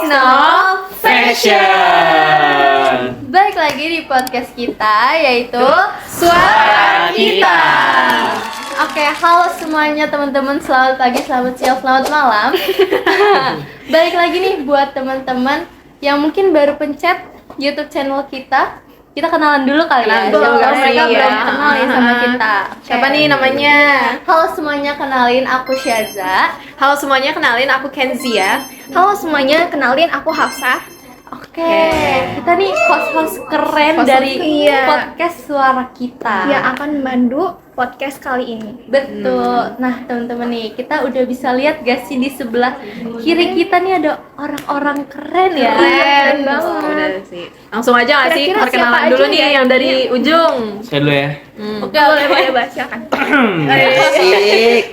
No Fashion. Balik lagi di podcast kita, yaitu Suara Kita. Oke, halo semuanya teman-teman, selamat pagi, selamat siang, selamat malam. Balik lagi nih buat teman-teman yang mungkin baru pencet YouTube channel kita. Kita kenalan dulu kali ya, siapa mereka belum kenal ya sama kita. Siapa nih namanya? Halo semuanya, kenalin aku Syaza. Halo semuanya, kenalin aku Kenzia. Halo semuanya, kenalin aku Hafsah. Oke, kita nih host-host keren Host-host, dari iya. podcast Suara Kita. Yang akan memandu podcast kali ini. Betul. Nah, teman-teman nih, kita udah bisa lihat gak sih di sebelah kiri kita nih ada orang-orang keren ya. Keren Betul. banget. Udah sih. Langsung aja nggak sih? Kira-kira Perkenalan siapa dulu aja nih ya? yang dari ujung. Saya dulu ya. Oke, Boleh Mbak, silakan. Asik.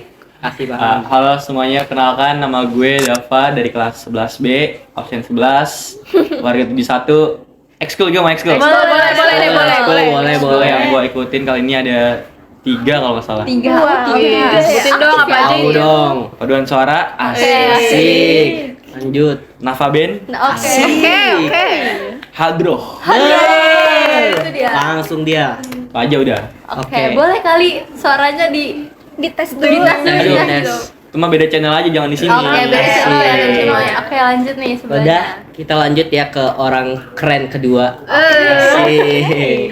Asik banget. Halo semuanya, kenalkan nama gue Dava dari kelas 11B, absen 11, warga 71. Ekskul juga mau ekskul. Boleh. Ekskul yang gue ikutin kali ini ada 3 kalau nggak salah. 3. Sebutin dong apa aja Tahu ini. dong. Paduan suara, Asik. Lanjut. Nafa Band, Oke. Oke. Hadroh. Itu dia. Langsung dia. Aja udah. Oke, boleh kali suaranya Dites dulu. dites dulu Aduh, ya. tes. Itu mah beda channel aja, jangan di sini. Oke, beda Asik. semuanya. Oke, lanjut nih sebelahnya. Udah, kita lanjut ya ke orang keren kedua. Asik.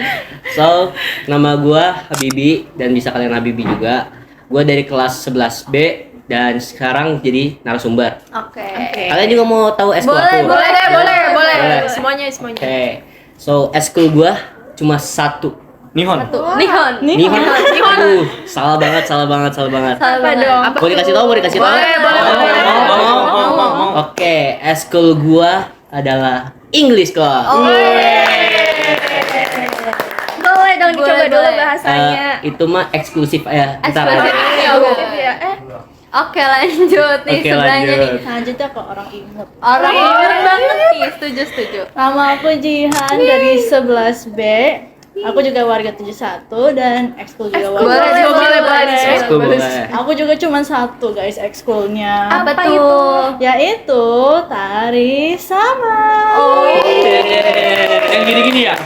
So, nama gua Habibi dan bisa kalian Habibi juga. Gua dari kelas 11B dan sekarang jadi narasumber. Oke. Kalian juga mau tahu eskul Boleh, aku? boleh. Boleh. Boleh. Semuanya. Oke. So, eskul gua cuma satu. Nihon. Nihon. Nihon. Aduh, salah banget. Salah banget. dong? Mau dikasih tahu? Boleh. Mau. Oke, eskul gua adalah English Club. Boleh dong dicoba dulu Boleh. bahasanya. Itu mah eksklusif ya. Ntar Eksklusif. aja. Ya, Oke, lanjut nih Oke, sebelahnya lanjut. nih. Lanjutnya ke orang inget. Orang inget banget nih, setuju. Nama aku Jihan dari 11B. Aku juga warga 71 dan ekskul juga warga. Boleh. Ekskul boleh. Aku juga cuma satu guys ekskulnya. Apa Apa tuh? Yaitu tari sama. Yang gini-gini ya?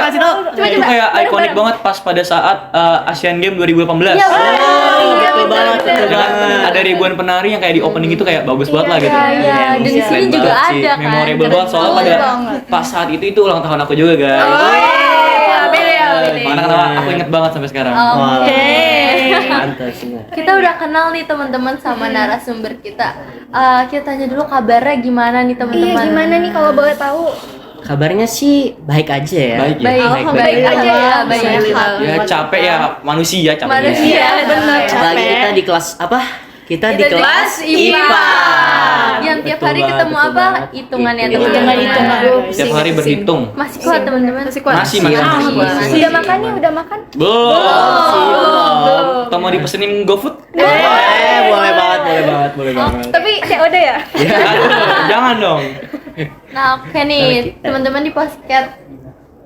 Kasih tahu. Itu kayak ikonik banget pas pada saat Asian Games 2018. Betul banget. Ada ribuan penari yang kayak di opening itu kayak bagus banget lah gitu. Iya, dan di sini Keren juga banget sih. ada kan. Memorable banget soalnya pada pas saat itu ulang tahun aku juga guys. Makanya kenapa aku inget banget sampai sekarang. Oke. Pantes. Kita udah kenal nih teman-teman sama narasumber kita. Kita tanya dulu kabarnya gimana nih Iya, teman-teman. gimana nih kalau boleh tahu? Kabarnya sih baik aja ya. Baik ya. Baik aja ya, baik. Ya capek ya manusia capek. Manusia, benar. Apalagi kita di kelas apa? Kita di Kita di kelas kelas IPA. Yang tiap Betul hari banget, ketemu betul apa? banget. Hitungan ya Hitungan. teman-teman. Hitungan. Tiap hari berhitung. Masih kuat teman-teman. Masih. Udah makan nih, udah makan? Belum. Kita mau dipesenin GoFood? Boleh banget. Tapi COD ya? Ya, jangan dong. Nah, oke nih, teman-teman di podcast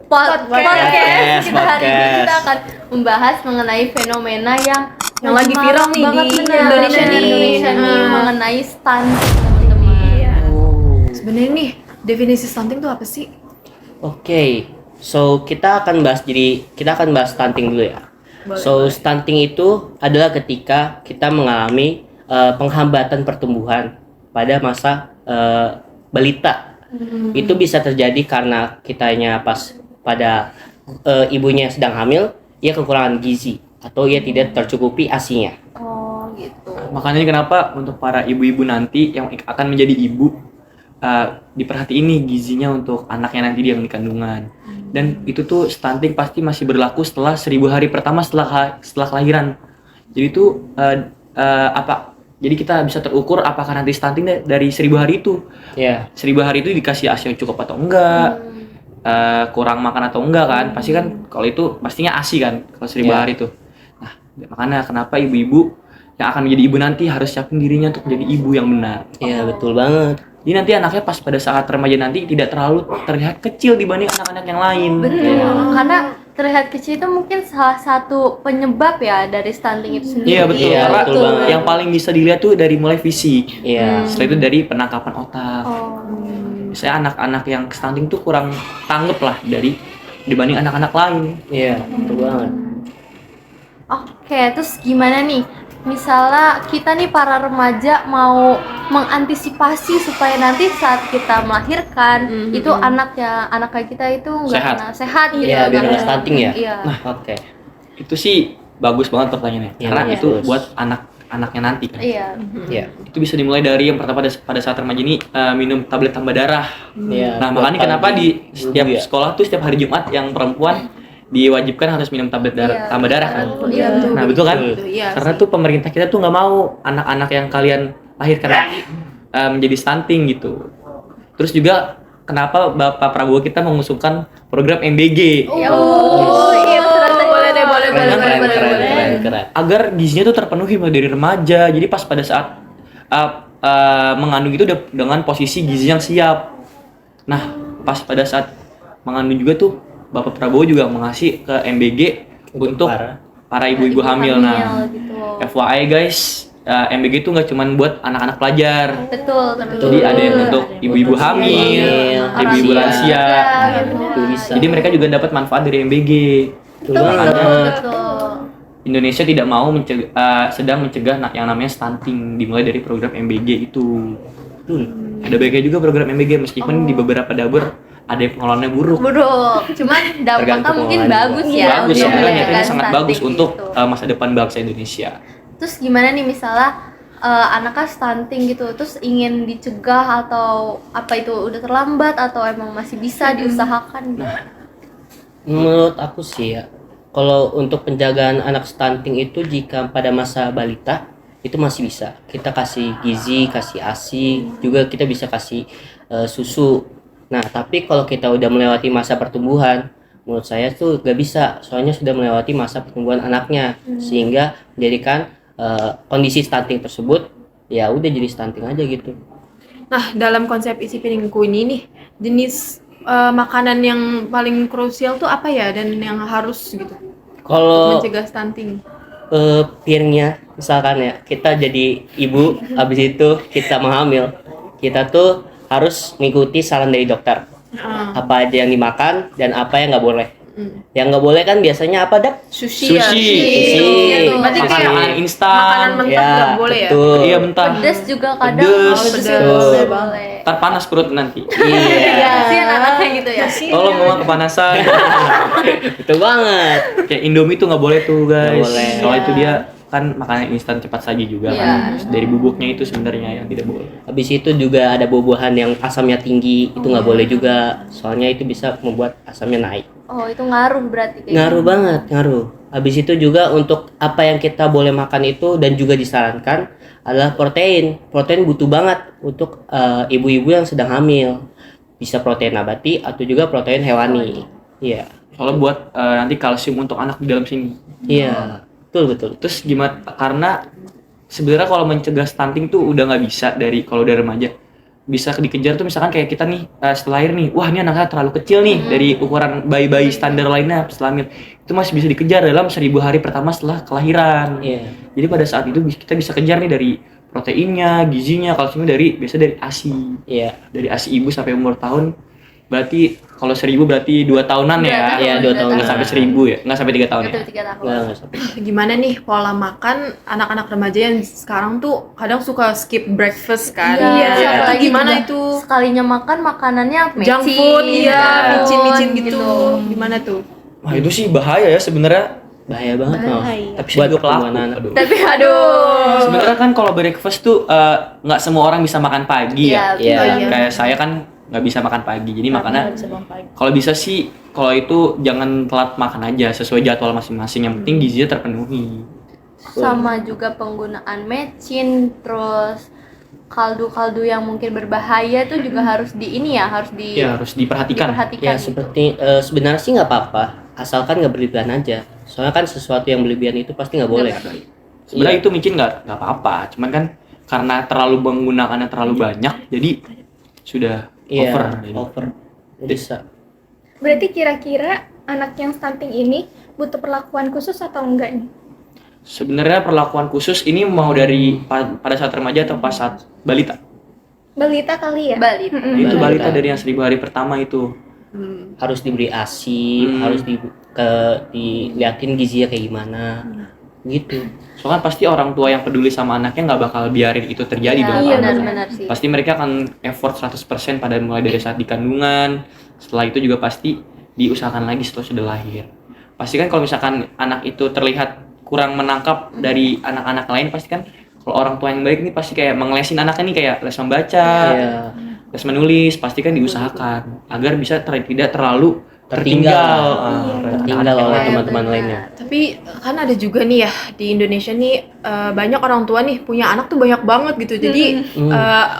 kita hari ini Podcast. kita akan membahas mengenai fenomena yang lagi viral nih banget di bener, Indonesia di nih. Indonesia nih mengenai stunting teman-teman. Sebenarnya nih, definisi stunting tuh apa sih? Oke, so kita akan bahas stunting dulu ya. Stunting itu adalah ketika kita mengalami penghambatan pertumbuhan pada masa balita. Itu bisa terjadi karena kitanya pas pada ibunya sedang hamil, ia kekurangan gizi atau ia tidak tercukupi ASI-nya. Oh, gitu. Makanya kenapa untuk para ibu-ibu nanti yang akan menjadi ibu diperhatiin nih gizinya untuk anaknya nanti dia di kandungan. Dan itu tuh stunting pasti masih berlaku setelah 1000 hari pertama setelah kelahiran. Jadi itu jadi kita bisa terukur apakah nanti stunting dari 1000 hari itu. Ya. 1000 hari itu dikasih ASI yang cukup atau enggak, kurang makan atau enggak kan. Pasti kan kalau itu pastinya ASI kan kalau 1000 Ya. hari itu. Nah, makanya kenapa ibu-ibu yang akan menjadi ibu nanti harus siapin dirinya untuk menjadi ibu yang benar. Iya, betul banget. Jadi nanti anaknya pas pada saat remaja nanti tidak terlalu terlihat kecil dibanding anak-anak yang lain. Betul. Karena terlihat kecil itu mungkin salah satu penyebab ya dari stunting itu sendiri. Iya betul, Iya, karena betul banget. yang paling bisa dilihat tuh dari mulai fisik. Iya. Setelah itu dari penangkapan otak. Oh. Misalnya anak-anak yang stunting tuh kurang tanggap lah dibanding anak-anak lain. Iya, betul banget. Oke, terus gimana nih? Misalnya kita nih para remaja mau mengantisipasi supaya nanti saat kita melahirkan itu anak kayak kita itu nggak Sehat. kena sehat gitu. Iya, biar nggak nggak- stunting ya. Iya. Oke. Itu sih bagus banget pertanyaannya. Iya, Karena bagus. itu buat anak-anaknya nanti kan. Iya. Iya. Itu bisa dimulai dari yang pertama pada saat remaja ini minum tablet tambah darah. Iya. Nah, buat makanya kenapa pagi, di setiap dulu ya. sekolah tuh setiap hari Jumat yang perempuan diwajibkan harus minum tablet Iya. tambah darah kan. Iya, betul. Nah, betul kan? Betul. Iya Karena sih. tuh pemerintah kita tuh nggak mau anak-anak yang kalian lahirkan menjadi stunting gitu. Terus juga kenapa Bapak Prabowo kita mengusulkan program MBG Oh, iya ternyata Boleh deh, boleh, boleh, Keren, boleh, boleh, keren, boleh. keren, keren. agar gizinya tuh terpenuhi mulai dari remaja. Jadi pas pada saat mengandung itu udah dengan posisi gizi yang siap. Nah, pas pada saat mengandung juga tuh Bapak Prabowo juga mengasih ke MBG untuk para ibu-ibu hamil. Nah, gitu. FYI guys, MBG itu nggak cuman buat anak-anak pelajar. Betul, betul. Jadi ada yang untuk ibu-ibu hamil, ibu-ibu lansia. Itu bisa. Jadi mereka juga dapat manfaat dari MBG. Betul banget. Betul. Indonesia tidak mau sedang mencegah yang namanya stunting dimulai dari program MBG itu. Ada baiknya juga program MBG meskipun di beberapa dapur ada yang pengelolaannya buruk. Buruk. Cuman dampaknya Tergantung mungkin pengelolaan bagus juga. ya. Bagus untuk sebenarnya mencegah ini sangat stunting bagus untuk gitu. masa depan bangsa Indonesia. Terus gimana nih misalnya anaknya stunting gitu, terus ingin dicegah atau apa itu udah terlambat atau emang masih bisa diusahakan? Menurut aku sih ya, kalau untuk penjagaan anak stunting itu jika pada masa balita itu masih bisa. Kita kasih gizi, kasih ASI, juga kita bisa kasih susu. Nah, tapi kalau kita udah melewati masa pertumbuhan, menurut saya tuh gak bisa, soalnya sudah melewati masa pertumbuhan anaknya, sehingga menjadikan kondisi stunting tersebut ya udah jadi stunting aja gitu. Nah, dalam konsep isi piringku ini nih, jenis makanan yang paling krusial tuh apa ya dan yang harus gitu Kalau mencegah stunting? piringnya misalkan ya, kita jadi ibu, habis itu kita menghamil, kita tuh harus mengikuti saran dari dokter. Apa aja yang dimakan dan apa yang nggak boleh. Yang nggak boleh kan biasanya apa, Dak? Sushi ya. Sushi. Berarti kayak Makanan instan. makanan mentah nggak boleh ya? betul. Iya bentar. Pedas juga kadang Pedes. pedes Betul. boleh. Ntar panas perut nanti. Iya, Kasihan anaknya gitu ya. Tolong mama kepanasan. betul banget. Kayak Indomie tuh nggak boleh tuh guys. Nggak boleh. Soalnya itu dia kan makanan instan cepat saji juga Iya. kan. Terus dari bubuknya itu sebenarnya yang tidak boleh. Habis itu juga ada buah-buahan yang asamnya tinggi, itu nggak boleh juga. Soalnya itu bisa membuat asamnya naik. Oh, itu ngaruh berarti kayak Ngaruh banget, ngaruh. Habis itu juga untuk apa yang kita boleh makan itu dan juga disarankan adalah protein. Protein butuh banget untuk ibu-ibu yang sedang hamil. Bisa protein nabati atau juga protein hewani. Iya. Soalnya buat nanti kalsium untuk anak di dalam sini. Iya. Betul, betul. Terus gimana? Karena sebenarnya kalau mencegah stunting tuh udah nggak bisa dari kalau udah remaja. Bisa dikejar tuh misalkan kayak kita nih setelah lahir nih, wah ini anaknya terlalu kecil nih dari ukuran bayi-bayi standar lainnya setelah hamil. Itu masih bisa dikejar dalam 1000 hari pertama setelah kelahiran. Iya. Jadi pada saat itu kita bisa kejar nih dari proteinnya, gizinya, kalsiumnya biasa dari ASI. Iya. Dari ASI ibu sampai umur tahun. Berarti kalau 1000 berarti 2 tahunan ya. Iya, 2 tahun. Nggak sampai 1000 ya, nggak sampai 3 tahun ya. Betul 3 tahun. Nggak sampai. Gimana nih pola makan anak-anak remaja yang sekarang tuh kadang suka skip breakfast kan? Iya, Itu apalagi gimana juga itu? Sekalinya makan makanannya Junk mecin, food, iya, junk micin-micin food, gitu. Gimana tuh? Wah itu sih bahaya ya sebenarnya. Bahaya banget, Mas. Bahaya. Tapi Buat saya juga pelaku. pertumbuhan anak. Aduh. Tapi aduh. Sebenarnya kan kalau breakfast tuh nggak semua orang bisa makan pagi ya. Iya, Iya. Kayak saya kan nggak bisa makan pagi, jadi makanya Nggak bisa bangun pagi. kalau bisa sih kalau itu jangan telat makan aja sesuai jadwal masing-masing. Yang penting gizinya terpenuhi. Sama juga penggunaan mecin, terus kaldu-kaldu yang mungkin berbahaya tuh juga harus di ini ya, harus Ya harus diperhatikan. diperhatikan Ya gitu. seperti sebenarnya sih nggak apa-apa, asalkan nggak berlebihan aja. Soalnya kan sesuatu yang berlebihan itu pasti nggak boleh. Sebenarnya itu micin nggak apa-apa, cuman kan karena terlalu menggunakannya terlalu banyak, jadi sudah Iya, over. over. Bisa. Berarti kira-kira anak yang stunting ini butuh perlakuan khusus atau enggak nih? Sebenarnya perlakuan khusus ini mau dari pada saat remaja atau pas saat balita? Balita kali ya? Bali. Itu balita dari yang 1000 hari pertama itu. Harus diberi ASI, harus diliatin gizinya kayak gimana. Gitu. Soalnya pasti orang tua yang peduli sama anaknya nggak bakal biarin itu terjadi dong. Iya, benar-benar sih. Pasti mereka akan effort 100% pada mulai dari saat di kandungan. Setelah itu juga pasti diusahakan lagi setelah sudah lahir. Pasti kan kalau misalkan anak itu terlihat kurang menangkap dari anak-anak lain, pasti kan kalau orang tua yang baik nih pasti kayak mengelesin anaknya nih, kayak les membaca, les menulis, pasti kan diusahakan agar bisa tidak terlalu tertinggal oleh teman-teman lainnya. Tapi kan ada juga nih ya di Indonesia nih banyak orang tua nih punya anak tuh banyak banget gitu. Jadi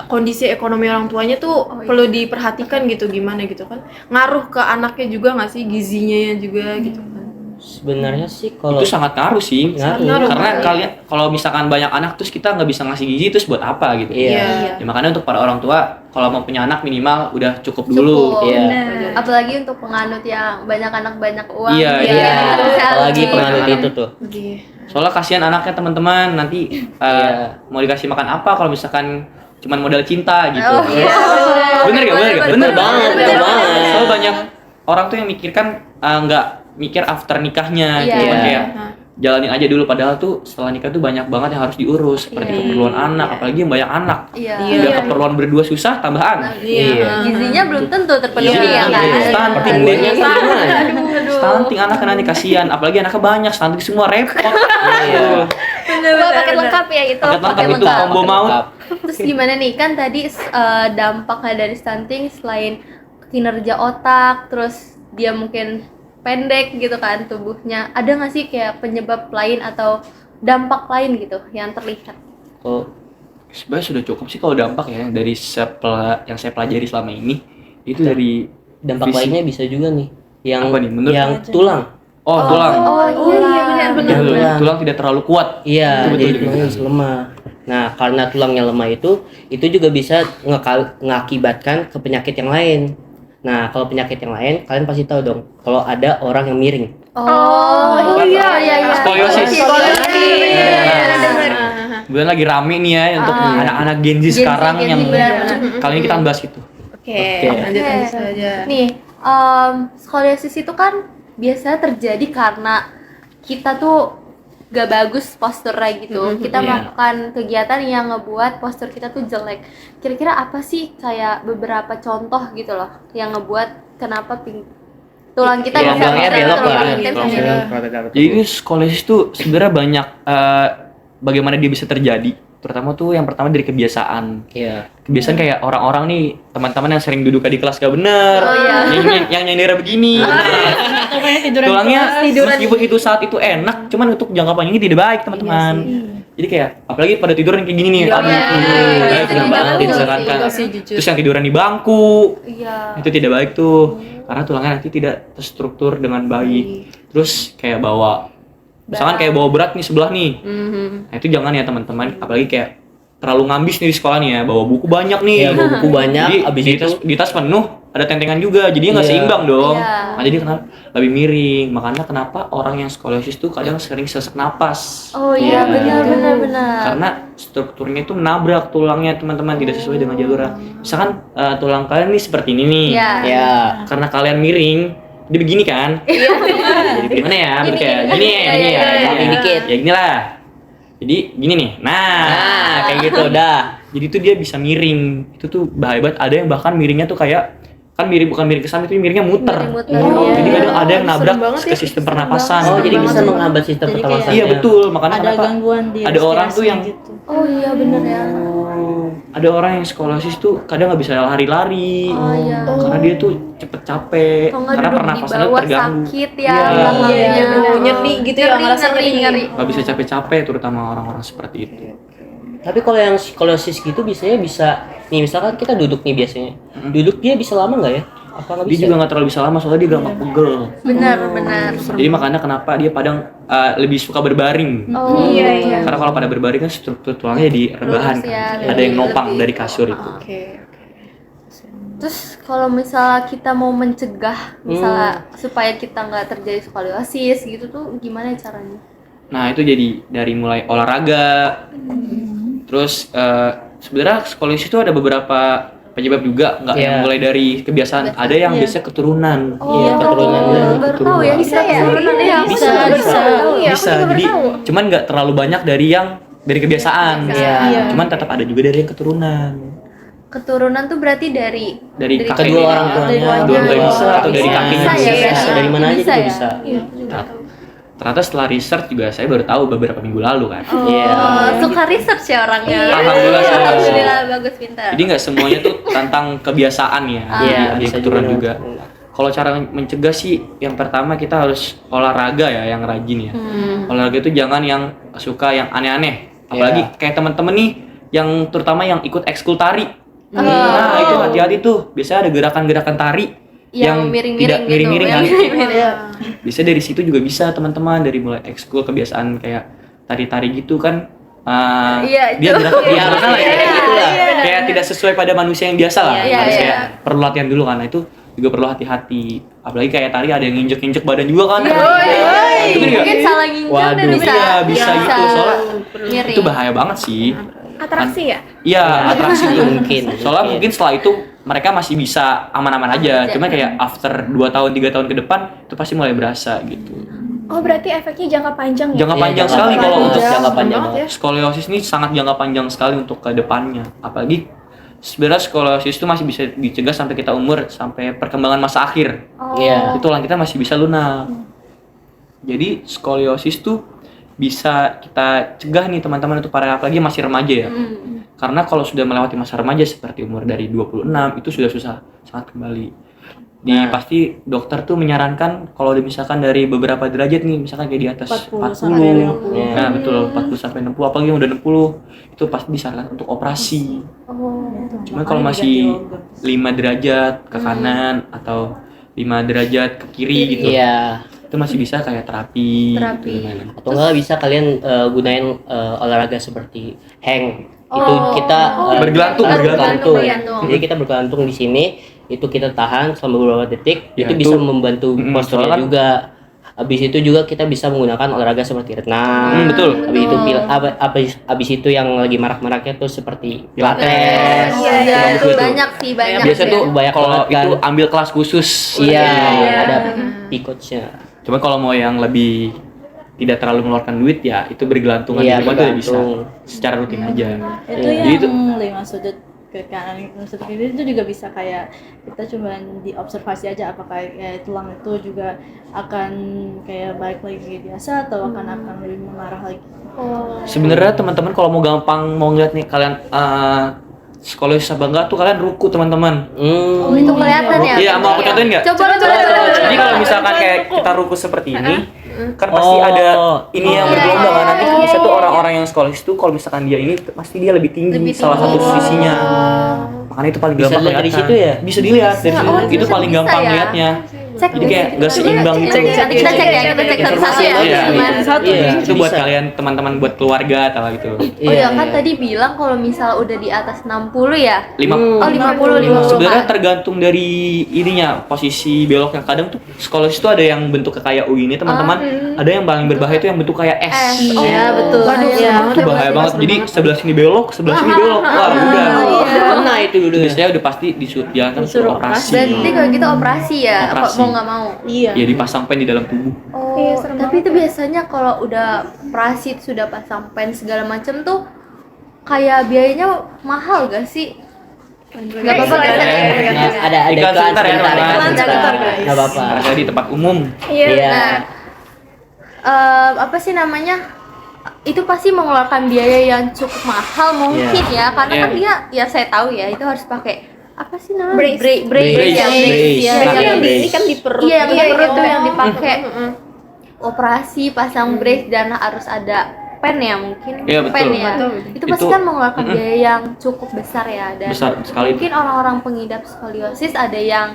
kondisi ekonomi orang tuanya tuh perlu diperhatikan gitu, gimana gitu kan. Ngaruh ke anaknya juga nggak sih, gizinya juga gitu kan. Sebenarnya sih kalau itu sangat ngaruh sih. Ngaruh. Karena kalian kalau misalkan banyak anak terus kita nggak bisa ngasih gizi, terus buat apa gitu. Iya. Ya, makanya untuk para orang tua kalau mau punya anak minimal udah cukup dulu. Iya. Apalagi untuk penganut yang banyak anak banyak uang. Iya, Iya. Apalagi Iya. penganut itu tuh. Soalnya kasihan anaknya teman-teman nanti mau dikasih makan apa kalau misalkan cuman modal cinta gitu. Oh, iya. Bener gak? Bener banget. Soalnya banyak orang tuh yang mikirkan nggak mikir after nikahnya, Iya. cuma kayak jalanin aja dulu, padahal tuh setelah nikah tuh banyak banget yang harus diurus seperti keperluan anak, apalagi yang banyak anak. Iya. Udah keperluan berdua susah, tambahan. Iya. Gizinya belum tentu terpenuhi ya kan. Stunting deh. Stunting anaknya nanti kasihan, apalagi anaknya banyak, stunting semua repot. Iya. Wah, paket lengkap ya itu. Paket lengkap itu lengkap. combo maut. Terus gimana nih, kan tadi dampaknya dari stunting selain kinerja otak, terus dia mungkin pendek gitu kan tubuhnya, ada nggak sih kayak penyebab lain atau dampak lain gitu yang terlihat? Oh, Sebenarnya sudah cukup sih kalau dampak ya dari yang saya pelajari selama ini itu dari dampak fisik. lainnya bisa juga nih. Yang Apa nih, menurut- yang tulang. Tulang. Oh iya benar. Ya, tulang tidak terlalu kuat. Iya, Itu betul jadi juga. tulangnya bisa lemah. Nah, karena tulangnya lemah itu juga bisa mengakibatkan ke penyakit yang lain. Nah, kalau penyakit yang lain, kalian pasti tahu dong, kalau ada orang yang miring. Oh iya. Skoliosis. Iya. Bulan lagi rame nih ya untuk anak-anak Gen Z sekarang Gen Z, yang benar. kali ini kita bahas itu. Oke, lanjut saja. Nih, skoliosis itu kan biasanya terjadi karena kita tuh gak bagus posturnya gitu. Kita melakukan kegiatan yang ngebuat postur kita tuh jelek. Kira-kira apa sih kayak beberapa contoh gitu loh yang ngebuat kenapa tulang kita bisa Tulangnya belok lah. Jadi ini skoliosis tuh sebenarnya banyak bagaimana dia bisa terjadi. Terutama tuh yang pertama dari kebiasaan. Iya. Kebiasaan kayak orang-orang nih, teman-teman yang sering duduk di kelas gak bener, yang nyender begini. Tulangnya meskipun itu saat itu enak, cuman untuk jangka panjangnya tidak baik teman-teman. Jadi kayak apalagi pada tiduran kayak gini nih, benar banget disarankan. Terus yang tiduran di bangku, itu tidak baik tuh, karena tulangnya nanti tidak terstruktur dengan baik. Terus kayak misalkan kayak bawa berat nih sebelah nih, nah itu jangan ya teman-teman, apalagi kayak terlalu ngambis nih di sekolah nih ya, bawa buku banyak nih. Iya, bawa buku banyak, Jadi abis di tas penuh ada tentengan juga, jadinya nggak seimbang dong. Iya. Nah, jadi kenapa lebih miring, makanya kenapa orang yang skoliosis tuh kadang sering sesak napas. Oh iya benar. Karena strukturnya itu menabrak tulangnya teman-teman, tidak sesuai dengan jalurnya. Misalkan tulang kalian nih seperti ini nih. Iya. Ya. Karena kalian miring, dia begini kan? Jadi gimana ya? Bentuk kayak gini ya. Gini dikit. Ya gini lah. Jadi gini nih. Nah, kayak gitu dah. jadi tuh dia bisa miring. Itu tuh bahaya banget. Ada yang bahkan miringnya tuh kayak kan bukan miring ke samping, itu miringnya muter. Jadi kadang ada yang nabrak ke sistem pernapasan. Oh, jadi bisa menghambat sistem Jadi pernapasan. Iya betul, makanya Ada kenapa gangguan di ada orang tuh yang gitu. Oh iya benar ya. ada orang yang skoliosis tuh kadang nggak bisa lari-lari. Oh iya. Karena dia tuh cepet capek, Kalau nggak karena duduk di pernapasannya bawah terganggu. sakit ya. Iya. belakangnya. Nyeri gitu ya, ngerasa ngeri. Nggak bisa capek-capek, terutama orang-orang seperti itu. Tapi kalau yang skoliosis gitu biasanya bisa nih, misalkan kita duduk nih biasanya. Duduk dia bisa lama nggak ya? Apa nggak Dia bisa? juga nggak terlalu bisa lama, soalnya dia gampang pegel. Benar. Jadi makanya kenapa dia kadang lebih suka berbaring. Oh iya. Karena kalau pada berbaring kan struktur tulangnya jadi rebahan Lurus ya, kan. Ada yang nopang lebih- dari kasur itu. Oke. Terus kalau misalnya kita mau mencegah misalnya supaya kita nggak terjadi skoliosis gitu tuh gimana caranya? Nah, itu jadi dari mulai olahraga. Terus sebenarnya skoliosis itu ada beberapa penyebab juga, nggak yang mulai dari kebiasaan. Ada yang biasa keturunan. Iya, keturunan. Baru tahu ya, bisa ya. Bisa. Jadi cuman nggak terlalu banyak dari kebiasaan. Iya. Cuman tetap ada juga dari yang keturunan. Keturunan tuh berarti dari Dari kakek, kedua orang tuanya. dua-duanya bisa atau dari Bisa. kakinya Bisa ya, bisa. berarti. Dari mana aja Bisa juga ya? bisa. Ternyata setelah research juga saya baru tahu beberapa minggu lalu kan. Iya. Suka research ya orangnya. Alhamdulillah, saya. Alhamdulillah bagus pintar. Jadi nggak semuanya tuh tentang kebiasaan ya. Iya, Ada bisa keturunan juga. juga. Kalau cara mencegah sih, yang pertama kita harus olahraga ya, yang rajin ya. Olahraga itu jangan yang suka yang aneh-aneh. Apalagi kayak teman-teman nih, yang terutama yang ikut ekskul tari. Nah itu hati-hati tuh. Biasanya ada gerakan-gerakan tari yang miring-miring tidak miring-miring gitu. kan. Yang miring-miring. Bisa dari situ juga bisa teman-teman, dari mulai ekskul kebiasaan kayak tari-tari gitu kan. Iya, Dia itu. gerakan lah ya, kayak gitu lah. Iya, benar. Kayak tidak sesuai pada manusia yang biasa lah. Iya, Harus iya. kayak perlu latihan dulu kan. Nah, itu juga perlu hati-hati. Apalagi kayak tari ada yang injek-injek badan juga kan. Iya, Itu kan mungkin salah nginjek dan Waduh. bisa Iya, bisa gitu. Soalnya miring. itu bahaya banget sih. Atraksi ya? Iya, atraksi Itu tuh. mungkin. Soalnya mungkin setelah itu mereka masih bisa aman-aman aja. Cuma kayak after 2 tahun, 3 tahun ke depan itu pasti mulai berasa gitu. Oh, berarti efeknya jangka panjang ya? Jangka Iya, panjang jangka sekali panjang. kalau untuk Jangka panjang banget ya. skoliosis ini sangat jangka panjang sekali untuk ke depannya. Apalagi sebenarnya skoliosis itu masih bisa dicegah sampai kita umur sampai perkembangan masa akhir. Iya. Itu tulang kita masih bisa lunak. Jadi skoliosis tuh bisa kita cegah nih teman-teman untuk para apalagi masih remaja ya. Karena kalau sudah melewati masa remaja seperti umur dari 26 itu sudah susah sangat kembali. Pasti dokter tuh menyarankan kalau misalkan dari beberapa derajat nih, misalkan kayak di atas 40 sampai 50. Nah, betul, 40 sampai 60 apalagi yang udah 60 itu pasti disarankan untuk operasi. Cuman kalau masih 5 derajat ke kanan atau 5 derajat ke kiri gitu. Iya. Itu masih bisa kayak terapi. Terapi. Gitu. Atau enggak bisa kalian gunain olahraga seperti hang. Itu kita Bergelantung. bergelantung. Bergelantung. Jadi kita bergelantung di sini, itu kita tahan selama beberapa detik, Ya, itu itu- bisa membantu posturnya soalnya kan- juga. Habis itu juga kita bisa menggunakan olahraga seperti renang. Betul. Habis itu habis itu yang lagi marak-maraknya tuh seperti Pilates. pilates. Iya, itu Betul. banyak sih, banyak. Biasa ya. tuh Banyak kalau banget kan. itu ambil kelas khusus. Iya, ada pikotnya. Cuma kalau mau yang lebih tidak terlalu mengeluarkan duit ya itu bergelantungan Iya, di rumah tuh udah bisa bergantung. secara rutin aja. Itu Jadi yang itu 5 sudut ke kanan, 5 sudut ke kiri itu juga bisa kayak kita cuma diobservasi aja apakah kayak tulang itu juga akan kayak balik lagi kayak biasa atau akan lebih mengarah lagi. sebenarnya teman-teman kalau mau gampang mau ngeliat nih kalian skoliosis apa enggak tuh kalian ruku teman-teman. Oh, itu kelihatan ya? Iya, mau aku contohin nggak? Coba. Jadi kalau misalkan kayak kita ruku seperti ini, kan pasti ada ini yang bergelombang kan. Nanti bisa tuh orang-orang yang skoliosis tuh kalau misalkan dia ini pasti dia lebih tinggi salah satu sisinya. Makanya itu paling Bisa gampang lihat dari kelihatan. situ ya? Bisa dilihat dari situ. Itu bisa, paling bisa gampang ya? lihatnya. Cek Jadi kayak nggak seimbang gitu. Nanti kita cek ya, kita cek satu-satu ya. Iya, Gimana? Iya, Itu buat bisa. kalian teman-teman buat keluarga atau gitu. Oh ya kan tadi bilang kalau misal udah di atas 60 ya? 5 Oh 50 Sebenarnya kan? tergantung dari ininya posisi beloknya. Kadang tuh skoliosis itu ada yang bentuknya kayak U ini teman-teman. Ada yang paling berbahaya itu yang bentuk kayak S. Iya, betul. Iya. Itu bahaya banget. Jadi sebelah sini belok, sebelah sini belok. Wah udah. Pernah itu dulu. Biasanya udah pasti dijalankan Disuruh operasi. Berarti kalau gitu operasi ya? Apa Operasi. mau nggak mau? Iya. Ya dipasang pen di dalam tubuh. Oh, Iya, serem tapi itu biasanya kalau udah operasi sudah pasang pen segala macam tuh kayak biayanya mahal gak sih? Gak apa-apa kan? Ada Iklan sebentar ya, teman-teman. iklan sebentar. Guys. Nggak apa-apa. Harga di tempat umum. Iya. Iya. Nah, apa sih namanya? Itu pasti mengeluarkan biaya yang cukup mahal mungkin ya, karena kan dia, ya saya tahu ya itu harus pakai apa sih namanya? Brace. Brace. ya, Brace. ya, Pakai yang brace. Ini kan di perut. Iya, yang Iya, perut iya. tuh yang dipakai operasi pasang brace dan harus ada pen ya mungkin. Iya, betul. Pen ya. Itu pasti Itu- kan mengeluarkan biaya yang cukup besar ya, dan Besar sekali. mungkin orang-orang pengidap skoliosis ada yang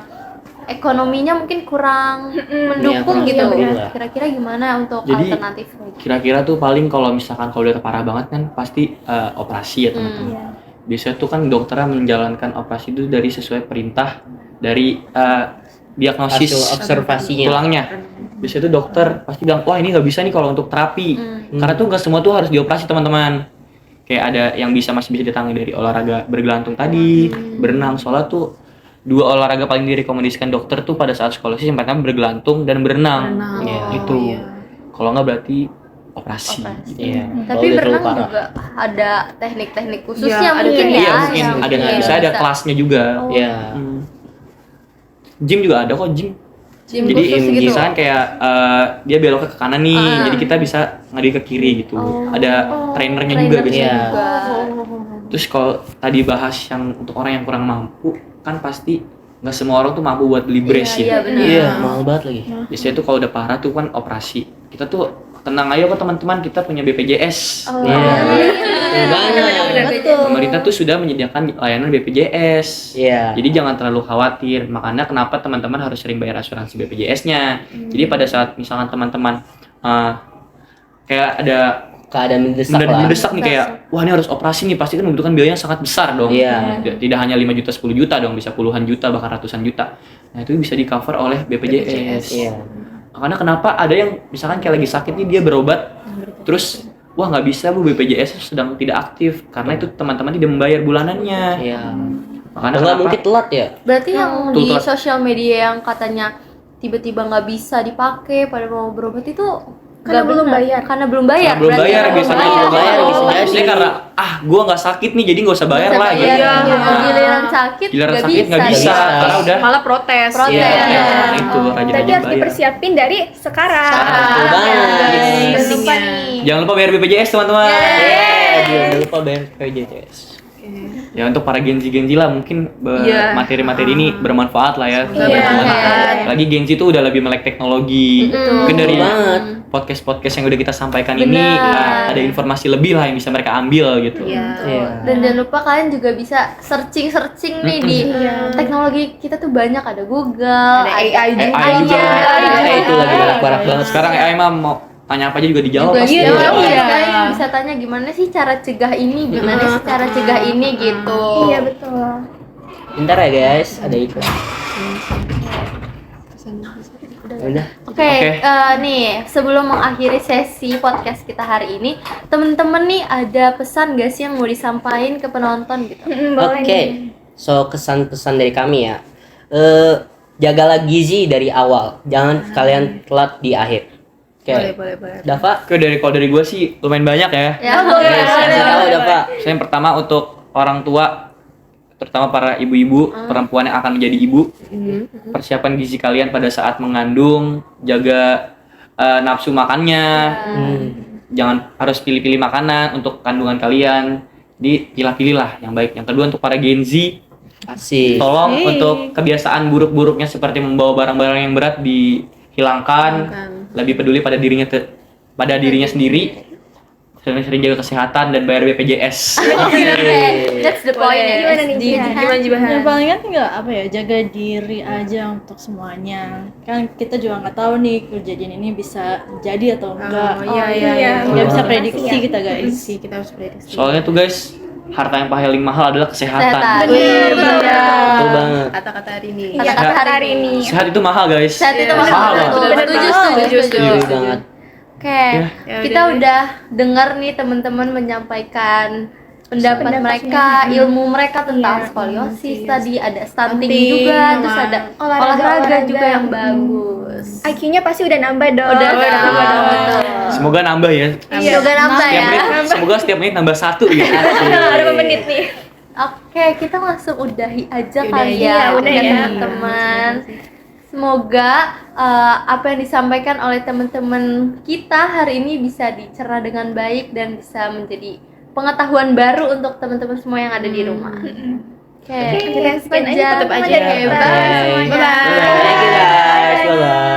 ekonominya mungkin kurang mendukung kurang gitu. stabil lah. Kira-kira gimana untuk Jadi, alternatif lagi? Kira-kira tuh paling kalau misalkan kalau udah parah banget kan pasti operasi ya teman-teman. biasanya tuh kan dokter menjalankan operasi itu dari sesuai perintah dari diagnosis Hasil observasinya. tulangnya. Biasanya tuh dokter pasti bilang, wah ini nggak bisa nih kalau untuk terapi, karena tuh nggak semua tuh harus dioperasi teman-teman. Kayak ada yang masih bisa ditangani dari olahraga bergelantung tadi, berenang. Soalnya tuh 2 olahraga paling direkomendasikan dokter tuh pada saat skolosis yang pertama bergelantung dan berenang. Itu. Kalau nggak berarti operasi. Iya. Tapi Kalau udah terlalu berenang parah. juga ada teknik-teknik khususnya Iya, ada mungkin teknik. ya. Iya mungkin yang ada mungkin bisa ada kelasnya juga. Iya. Gym juga ada kok gym. gym Jadi khusus gitu. misalkan kayak dia beloknya ke kanan nih, jadi kita bisa ngadi ke kiri gitu. Ada trainernya juga biasanya. Iya. juga. Terus kalau tadi bahas yang untuk orang yang kurang mampu, kan pasti nggak semua orang tuh mampu buat beli brace Iya ya. benar. Iya, mahal banget lagi. Biasanya tuh kalau udah parah tuh kan operasi. Kita tuh tenang aja kok teman-teman, kita punya BPJS. Iya. Betul banget. Pemerintah tuh sudah menyediakan layanan BPJS. Iya. Jadi jangan terlalu khawatir. Makanya kenapa teman-teman harus sering bayar asuransi BPJS-nya. Jadi pada saat misalkan teman-teman kayak ada Keadaan mendesak nih kayak wah ini harus operasi nih, pasti kan membutuhkan biayanya sangat besar dong. Iya. Tidak hanya 5 juta 10 juta dong, bisa puluhan juta bahkan ratusan juta. Nah itu bisa di cover oleh BPJS. Iya. Karena kenapa ada yang misalkan kayak lagi sakit nih dia berobat terus wah nggak bisa bu, BPJS sedang tidak aktif karena itu teman-teman tidak membayar bulanannya. Iya. Makanya Enggak kenapa mungkin telat ya? Berarti yang Tuh, di telat. sosial media yang katanya tiba-tiba nggak bisa dipakai pada mau berobat itu Karena nggak belum benar. bayar. Karena belum bayar. belum berarti. bayar Oh, biasanya belum bayar, bisa jadi. Biasanya karena gua nggak sakit nih jadi nggak usah bayar Nggak lah usah gitu. bayar. Iya. Giliran sakit Giliran nggak sakit nggak bisa Nggak bisa. karena udah Malah protes. Protes. Iya. Iya. Nah, itu rajin-rajin Berarti harus bayar. dipersiapin dari sekarang. Betul banget. Jangan lupa Pentingnya. nih. Jangan lupa bayar BPJS teman-teman. Jangan lupa bayar BPJS. Ya untuk para Genzi lah mungkin Iya. materi-materi ini bermanfaat lah ya. Semoga Iya. bermanfaat. Lagi Genzi tuh udah lebih melek teknologi. Mungkin dari Betul banget. podcast-podcast yang udah kita sampaikan Benar. ini ada informasi lebih lah yang bisa mereka ambil gitu. Iya. Dan jangan lupa kalian juga bisa searching nih di teknologi kita tuh banyak, ada Google, Ada AI juga. AI juga. AI itu lagi barak-barak banget. Sekarang AI mah mau tanya apa aja juga dijawab juga pasti. gitu. Iya. Kalian bisa tanya gimana sih cara cegah ini, gimana sih cara cegah ini gitu. Iya betul. Bentar ya guys, ada iklan. Udah. Oke, Oke. nih sebelum mengakhiri sesi podcast kita hari ini, temen-temen nih ada pesan gak sih yang mau disampaikan ke penonton gitu? Boleh Oke, nih. so kesan-pesan dari kami ya. Jagalah gizi dari awal, jangan kalian telat di akhir. Oke, Boleh. Dava, Oke, dari gue sih lumayan banyak ya. Ya, kasih tahu Dava. Saya yang pertama untuk orang tua, terutama para ibu-ibu, perempuan yang akan menjadi ibu, persiapan gizi kalian pada saat mengandung, jaga nafsu makannya, jangan harus pilih-pilih makanan untuk kandungan kalian, dipilah-pilih lah yang baik. Yang kedua untuk para Gen Z, Asik. tolong untuk kebiasaan buruk-buruknya seperti membawa barang-barang yang berat dihilangkan, lebih peduli pada dirinya sendiri. Sering-sering jaga kesehatan dan bayar BPJS. That's the point ya. Gimana nih? Gimana Jibahan? Yang paling kan nggak apa ya, jaga diri aja untuk semuanya. Kan kita juga nggak tahu nih kejadian ini bisa jadi atau enggak. Iya. Nggak bisa Iya. prediksi kita guys. Kita harus prediksi. Soalnya tuh guys, harta yang paling mahal adalah kesehatan. Kesehatan. Betul banget. Kata-kata hari ini. Kata-kata hari ini. Sehat itu mahal guys. Saat itu Iya. mahal. Mahal. Betul. Setuju. Setuju banget. Oke, Ya kita udah udah dengar nih teman-teman menyampaikan pendapat mereka, ilmu mereka tentang skoliosis tadi, ada stunting Stunting, juga, sama terus ada olahraga olahraga juga yang bagus. IQ-nya pasti udah nambah dong. Udah nambah. Semoga nambah ya. Semoga nambah ya. Semoga setiap menit nambah 1 gitu. Berapa menit nih? Oke, kita langsung udahi aja Udah kali ya, ya, udah ya. teman-teman. Semoga apa yang disampaikan oleh teman-teman kita hari ini bisa dicerna dengan baik dan bisa menjadi pengetahuan baru untuk teman-teman semua yang ada di rumah. Oke, Kita sekian aja, tutup teman-teman, aja. dari Oke, kita. bye semuanya. Bye-bye. Thank you guys. Bye bye.